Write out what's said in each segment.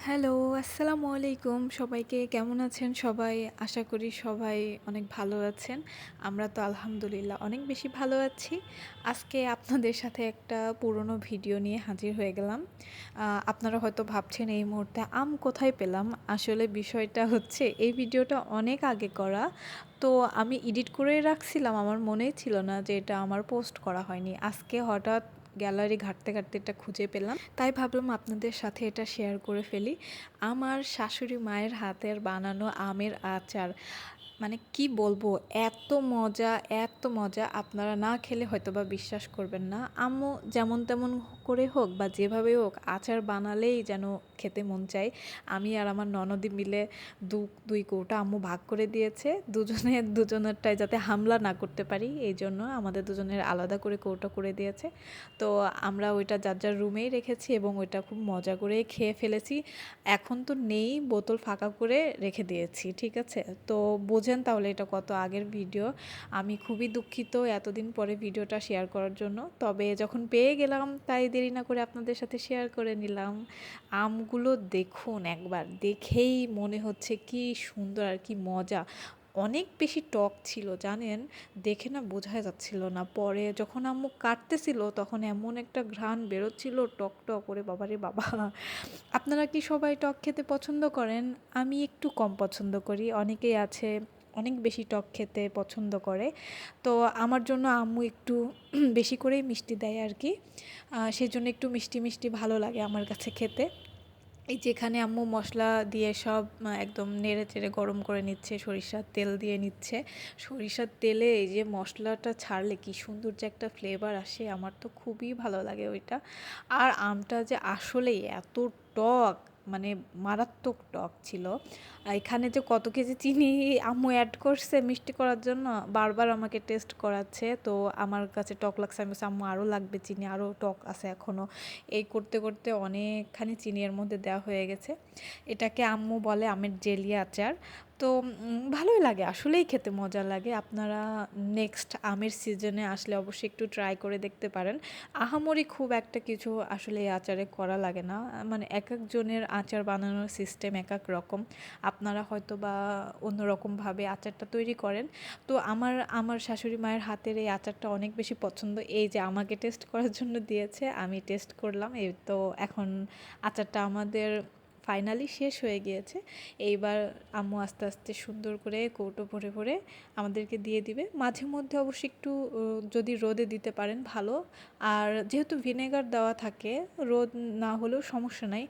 Hello, আসসালামু আলাইকুম। সবাইকে কেমন আছেন সবাই? আশা করি সবাই অনেক ভালো আছেন। আমরা তো আলহামদুলিল্লাহ অনেক বেশি ভালো আছি। আজকে আপনাদের সাথে একটা পুরনো ভিডিও নিয়ে হাজির হয়ে গেলাম। আপনারা হয়তো ভাবছেন এই মুহূর্তে আম কোথায় পেলাম? আসলে বিষয়টা হচ্ছে এই ভিডিওটা অনেক আগে করা। তো আমি এডিট করে রাখছিলাম। আমার মনেই ছিল না যে এটা আমার পোস্ট করা হয়নি। আজকে হঠাৎ গ্যালারি ঘাঁটতে ঘাঁটতে এটা খুঁজে পেলাম, তাই ভাবলাম আপনাদের সাথে এটা শেয়ার করে ফেলি। আমার শাশুড়ি মায়ের হাতের বানানো আমের আচার, মানে কি বলবো, এত মজা এত মজা, আপনারা না খেলে হয়তো বা বিশ্বাস করবেন না। আম্মু যেমন তেমন করে হোক বা যেভাবে হোক আচার বানালেই যেন খেতে মন চায়। আমি আর আমার ননদি মিলে দুই কৌটা আম্মু ভাগ করে দিয়েছে, দুজনেরটাই যাতে হামলা না করতে পারি এই জন্য আমাদের দুজনের আলাদা করে কৌটো করে দিয়েছে। তো আমরা ওইটা যার যার রুমেই রেখেছি এবং ওইটা খুব মজা করে খেয়ে ফেলেছি। এখন তো নেই, বোতল ফাঁকা করে রেখে দিয়েছি, ঠিক আছে? তো বোঝেন তাহলে এটা কত আগের ভিডিও। আমি খুবই দুঃখিত এতদিন পরে ভিডিওটা শেয়ার করার জন্য, তবে যখন পেয়ে গেলাম তাই দেরি না করে আপনাদের সাথে শেয়ার করে নিলাম। আমগুলো দেখুন, একবার দেখেই মনে হচ্ছে কি সুন্দর আর কি মজা। অনেক বেশি টক ছিল জানেন, দেখে না বোঝাই যাচ্ছিল না। পরে যখন আম্মু কাটতেছিল তখন এমন একটা ঘ্রাণ বেরোচ্ছিল টক টক করে, বাবারে বাবা। আপনারা কি সবাই টক খেতে পছন্দ করেন? আমি একটু কম পছন্দ করি, অনেকেই আছে অনেক বেশি টক খেতে পছন্দ করে। তো আমার জন্য আম্মু একটু বেশি করেই মিষ্টি দেয় আর কি। সেজন্য একটু মিষ্টি মিষ্টি ভালো লাগে আমার কাছে খেতে। এই যেখানে আম্মু মশলা দিয়ে সব একদম নেড়ে চেড়ে গরম করে নিচ্ছে, সরিষার তেল দিয়ে নিচ্ছে। সরিষার তেলে এই যে মশলাটা ছাড়লে কি সুন্দর যে একটা ফ্লেভার আসে, আমার তো খুবই ভালো লাগে ওইটা। আর আমটা যে আসলেই এত টক, মানে মারাত্মক টক ছিল। এখানে যে কত কেজি চিনি আম্মু অ্যাড করছে মিষ্টি করার জন্য, বারবার আমাকে টেস্ট করাচ্ছে। তো আমার কাছে টক লাগছে, আমি বলছি আম্মু আরও লাগবে চিনি, আরও টক আছে এখনও। এই করতে করতে অনেকখানি চিনি এর মধ্যে দেওয়া হয়ে গেছে। এটাকে আম্মু বলে আমের জেলি আচার। তো ভালোই লাগে, আসলেই খেতে মজা লাগে। আপনারা নেক্সট আমের সিজনে আসলে অবশ্যই একটু ট্রাই করে দেখতে পারেন। আহামরি খুব একটা কিছু আসলে এই আচারে করা লাগে না, মানে এক একজনের আচার বানানোর সিস্টেম এক এক রকম। আপনারা হয়তো বা অন্যরকমভাবে আচারটা তৈরি করেন। তো আমার আমার শাশুড়ি মায়ের হাতের এই আচারটা অনেক বেশি পছন্দ। এই যে আমাকে টেস্ট করার জন্য দিয়েছে, আমি টেস্ট করলাম। এই তো এখন আচারটা আমাদের ফাইনালি শেষ হয়ে গিয়েছে। এইবার আম্মু আস্তে আস্তে সুন্দর করে কৌটো ভরে ভরে আমাদেরকে দিয়ে দিবে। মাঝে মধ্যে অবশ্যই একটু যদি রোদে দিতে পারেন ভালো। আর যেহেতু ভিনেগার দেওয়া থাকে, রোদ না হলেও সমস্যা নাই।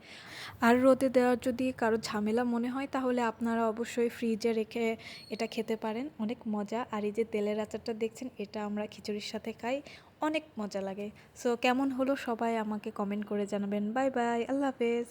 আর রোদে দেওয়ার যদি কারো ঝামেলা মনে হয় তাহলে আপনারা অবশ্যই ফ্রিজে রেখে এটা খেতে পারেন, অনেক মজা। আর এই যে তেলের আচারটা দেখছেন, এটা আমরা খিচুড়ির সাথে খাই, অনেক মজা লাগে। সো কেমন হলো সবাই আমাকে কমেন্ট করে জানাবেন। বাই বাই, আল্লাহ হাফেজ।